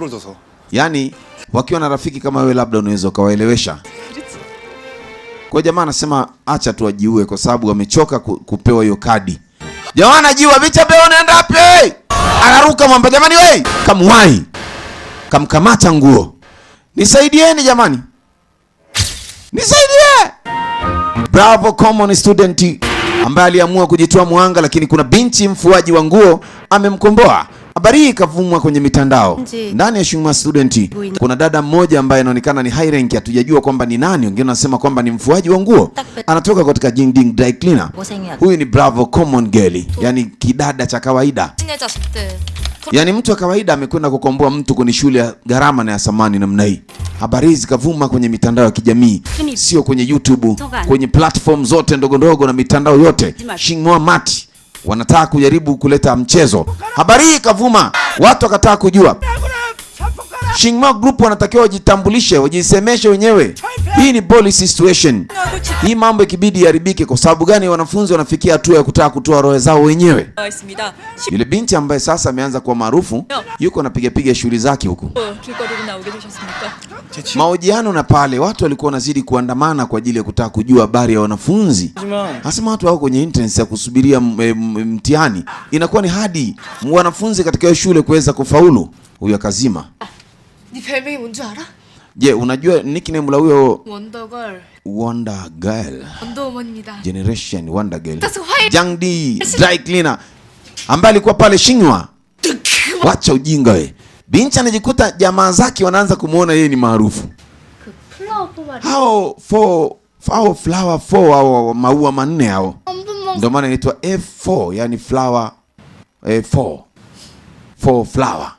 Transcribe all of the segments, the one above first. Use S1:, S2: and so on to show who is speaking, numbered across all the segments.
S1: 구부러져서.
S2: Yani wakiwa na rafiki kama wewe labda unaweza ukawaelewesha. Kwa jamaa anasema acha tu ajiue kwa sababu wamechoka kupewa hiyo kadi. Jamaa anajiua, bicha beo unaenda wapi? Anaruka mwamba, jamani wewe, kamwai. Kamkamata nguo. Nisaidieni jamani. Nisaidie. Bravo common student ambaye aliamua kujitoa muhanga, lakini kuna binti mfuaji wa nguo amemkomboa. Habari hii ikavumwa kwenye mitandao. Ndani ya Shingma Student kuna dada mmoja ambaye anaonekana ni high rank, hatujajua kwamba ni nani. Wengine wanasema kwamba ni mfuaji wa nguo. Anatoka katika Jingding Dry Cleaner. Huyu ni Bravo common girl, yani kidada cha kawaida. Yani mtu wa kawaida amekwenda kukomboa mtu kwenye shule ya gharama na ya samani namna hii. Habari hizi kavuma kwenye mitandao ya kijamii, sio kwenye YouTube, kwenye platform zote ndogo ndogo na mitandao yote. Shingma Mati wanataka kujaribu kuleta mchezo. Habari hii kavuma, watu wakataka kujua. Shingma Group wanatakiwa wajitambulishe, wajisemeshe wenyewe. Hii ni policy situation. Hii mambo ikibidi yaribike kwa sababu gani wanafunzi wanafikia hatua ya kutaka kutoa roho zao wenyewe. Yule binti ambaye sasa ameanza kuwa maarufu, yuko anapiga shughuli zake huko. Mahojiano na pale watu walikuwa wanazidi kuandamana kwa ajili ya kutaka kujua habari ya wanafunzi. Nasema watu wako kwenye entrance ya kusubiria mtihani. Inakuwa ni hadi wanafunzi katika shule kuweza kufaulu. Huyo akazima.
S3: Ni 별명이 뭔지 알아?
S2: Je, unajua nickname la huyo?
S3: Wonder Girl.
S2: Wonder Girl.
S3: Wonder Woman입니다.
S2: Generation Wonder Girl. Jangdi Dry Cleaner ambaye alikuwa pale Shingwa. Wacha ujinga we. Binti anajikuta jamaa zake wanaanza kumuona yeye ni maarufu. Hao flower 4 au maua manne hao. Ndio maana inaitwa F4, yani flower 4. Flower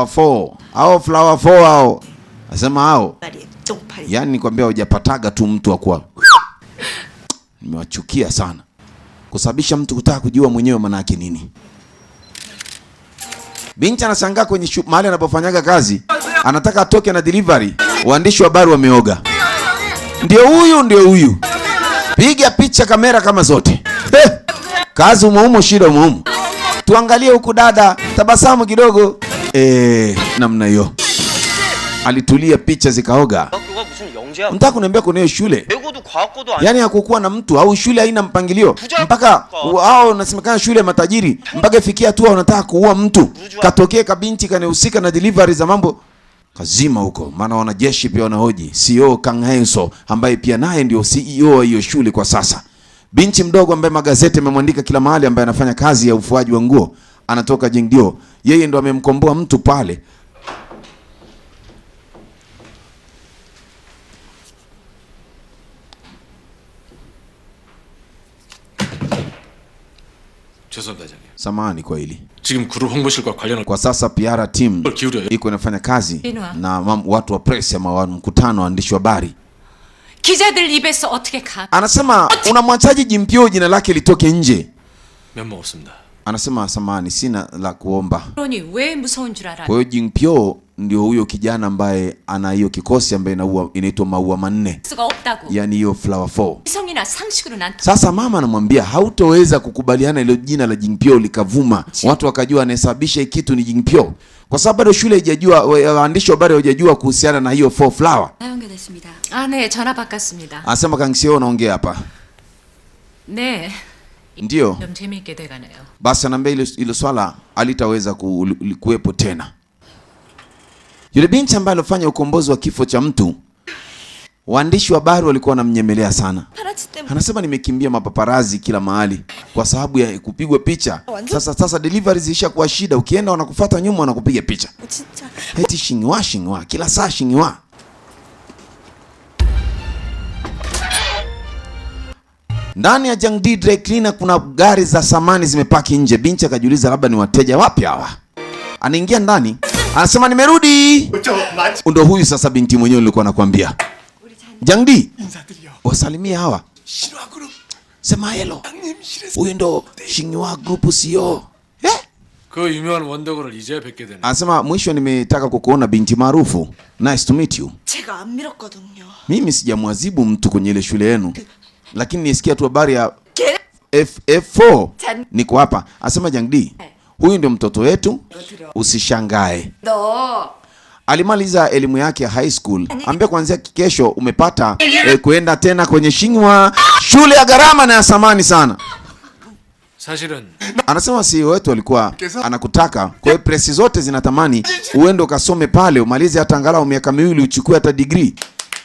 S2: 4 au flower 4 au nasema hao, yani nikwambia hujapataga tu mtu akwa. Nimewachukia sana kusababisha mtu kutaka kujua mwenyewe maana yake nini. Binti anashangaa kwenye mahali anapofanyaga kazi, anataka atoke na delivery, waandishi wa habari wameoga. Ndio huyu piga picha kamera kama zote. Kazi umeumo, shida umeumo. Tuangalie huku dada, tabasamu kidogo. Namna hiyo. Alitulia, picha zikaoga. Unataka kuniambia kuna hiyo shule? Yani hakukuwa na mtu au shule haina mpangilio? Mpaka hao nasemekana shule matajiri, mpaka ifikia tu wanataka kuua mtu. Katokea kabinti kanehusika na delivery za mambo. Kazima huko. Maana wanajeshi pia wanahoji. CEO Kang Henso ambaye pia naye ndio CEO wa hiyo shule kwa sasa. Binti mdogo ambaye magazeti yamemwandika kila mahali, ambaye anafanya kazi ya ufuaji wa nguo, anatoka Jingdio. Yeye ndo amemkomboa mtu pale. Samahani kwa hili. Kwa sasa PR team iko inafanya kazi na watu wa press ama mkutano waandishi wa habari.
S4: 기자들 입에서 어떻게 가?
S2: Anasema unamwachaji Jimpyo jina lake litoke nje. Anasema samahani, sina la kuomba.
S4: 그러니 왜 무서운 줄 알아?
S2: Kwa hiyo Jimpyo ndio huyo kijana ambaye ana hiyo kikosi ambaye inaitwa maua manne. Yani hiyo flower 4.
S4: 이성이나 상식으로 난.
S2: Sasa mama anamwambia hautoweza kukubaliana ile jina la Jimpyo likavuma. Watu wakajua anahesabisha kitu ni Jimpyo. Kwa sababu bado shule haijajua, waandishi wa habari hawajajua kuhusiana na hiyo 4 flower.
S4: 아, 네, 전화 바꿨습니다.
S2: Anasema Kangsio anaongea hapa.
S4: 네.
S2: Ndio.
S4: 좀 재미있게 돼가네요.
S2: Basi anaambia ile swala alitaweza kuwepo tena. Yule binti ambaye alifanya ukombozi wa kifo cha mtu, waandishi wa habari walikuwa wanamnyemelea sana. Anasema nimekimbia mapaparazi kila mahali kwa sababu ya kupigwa picha. Sasa delivery zishakuwa shida, ukienda wanakufuata nyuma wanakupiga picha. Eti Shingwa kila saa Shingwa. Ndani ya Jangdi Dry Cleaner kuna gari za samani zimepaki nje. Binti akajiuliza labda ni wateja wapi hawa. Anaingia ndani, anasema nimerudi. Ndio huyu sasa binti mwenyewe nilikuwa nakwambia. Jangdi, wasalimie hawa. Sema hello. Huyu ndo Shingwa Group CEO.
S5: 그 유명한 원더걸을 이제 뵙게 되네.
S2: Anasema mwisho nimetaka kukuona binti maarufu. Nice to meet you.
S3: 제가 안 밀었거든요.
S2: Mimi sijamwazibu mtu kwenye ile shule yenu. Lakini nisikia tu habari ya F4. Niko hapa. Asema Jangdi, huyu ndio mtoto wetu, usishangae.
S3: 너
S2: Alimaliza elimu yake ya high school, ambia kuanzia kesho umepata kuenda tena kwenye Xinhua, shule ya gharama na ya samani sana.
S5: 사실은
S2: Anasema CEO wetu alikuwa anakutaka, kwa hiyo presi zote zinatamani uende ukasome pale, umalize hata angalau miaka miwili, uchukue hata degree.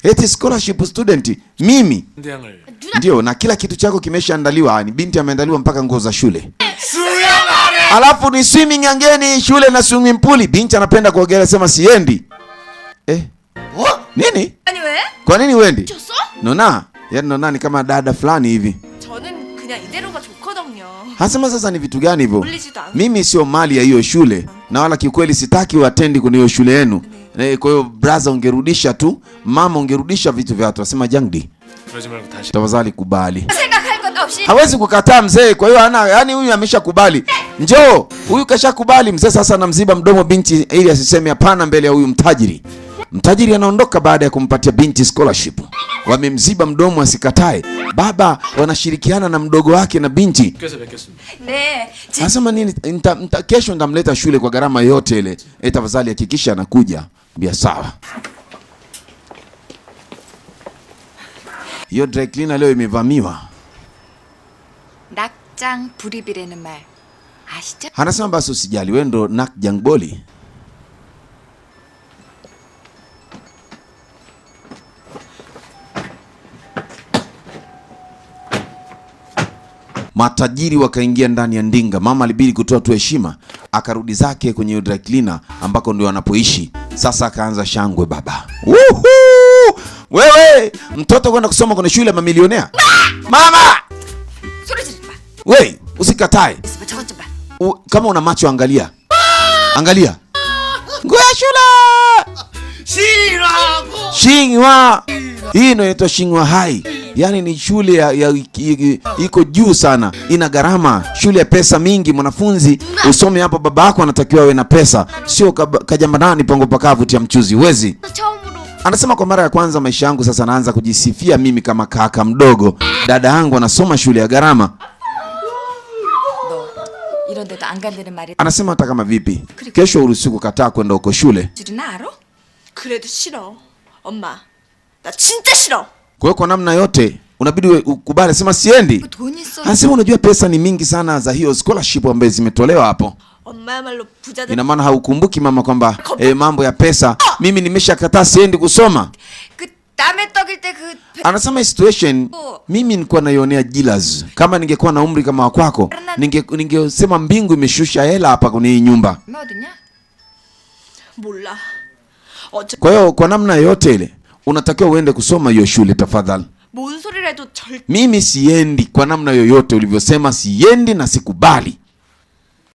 S2: Eti scholarship student mimi.
S5: 대양을
S2: Ndio, na kila kitu chako kimeshaandaliwa. Ni binti ameandaliwa mpaka nguo za shule. Alafu ni swimming angeni shule na swimming pool. Binti anapenda kuogelea, sema siendi. Nini?
S3: 아니 왜?
S2: Kwa nini uendi?
S3: 줬어?
S2: Nona, yaani Nona ni kama dada fulani hivi.
S3: 저는 그냥 이대로가 좋거든요.
S2: Hasema sasa ni vitu gani hivyo?
S3: 올리지도 않고.
S2: Mimi sio mali ya hiyo shule na wala kiukweli sitaki uatendi kwenye hiyo shule yenu. Kwa hiyo brother, ungerudisha tu, mama ungerudisha vitu vya watu. Asema Jangdi,
S5: 그러지 말고 다시.
S2: tafadhali kubali.
S3: 생각할 것도 없이
S2: Hawezi kukataa mzee, kwa hiyo yani huyu ameshakubali. Njoo, huyu kashakubali mzee, sasa anamziba mdomo binti ili asiseme hapana mbele ya huyu mtajiri. Mtajiri anaondoka baada ya kumpatia binti scholarship. Wamemziba mdomo asikatae. Baba wanashirikiana na mdogo wake na binti.
S5: 그래서 뵙겠습니다.
S3: 네.
S2: Anasema nini? Kesho nitamleta shule kwa gharama yote ile. Tafadhali hakikisha anakuja. Mbia sawa. Hiyo dry cleaner leo imevamiwa.
S1: 낙장 불입이라는 말 아시죠?
S2: Anasema basi usijali, wewe ndo Nak Jangboli. Matajiri wakaingia ndani ya ndinga. Mama alibidi kutoa tu heshima, akarudi zake kwenye dry cleaner ambako ndio anapoishi. Sasa akaanza shangwe baba. Woohoo! Wewe mtoto kwenda kusoma kwenye shule ya mamilionea. Mama!
S1: 소리 지르지 마.
S2: Wewe usikatae.
S1: 있으면 저것 좀 봐.
S2: Kama una macho angalia. Angalia. Nguo ya shule. Xinhua. Hii ndio inaitwa Xinhua High. Yaani ni shule iko juu sana. Ina gharama, shule ya pesa mingi. Mwanafunzi usome hapa, babako anatakiwa awe na pesa. Sio kajambanani pongo pakavu tia mchuzi. Wezi.
S3: 처음으로
S2: Anasema kwa mara ya kwanza maisha yangu sasa naanza kujisifia mimi kama kaka mdogo. Dada yangu anasoma shule ya gharama.
S1: 너 이런 데도 안 간다는 말이
S2: Anasema hata kama vipi, kesho uruhusiwi kukataa kwenda huko shule.
S1: 줄이나 알아?
S3: 그래도 싫어. 엄마. 나 진짜 싫어.
S2: Kwa hiyo kwa namna yote unabidi ukubali, sema siendi.
S1: 돈 있어.
S2: Anasema unajua pesa ni mingi sana za hiyo scholarship ambazo zimetolewa hapo.
S3: 엄마야말로 부자들.
S2: Ina maana haukumbuki mama kwamba mambo ya pesa. Mimi nimeshakataa, siendi kusoma.
S1: 그 땀에 떡일 때그
S2: Anasema situation mimi nilikuwa naionea jilas. Kama ningekuwa na umri kama wako, ningesema mbingu imeshusha hela hapa kwenye hii nyumba.
S1: 어딨냐?
S3: 몰라. 어째
S2: Kwa hiyo kwa namna yote ile unatakiwa uende kusoma hiyo shule tafadhali.
S3: 뭔 소리를 해도 절
S2: Mimi siendi kwa namna yoyote ulivyosema, siendi na sikubali.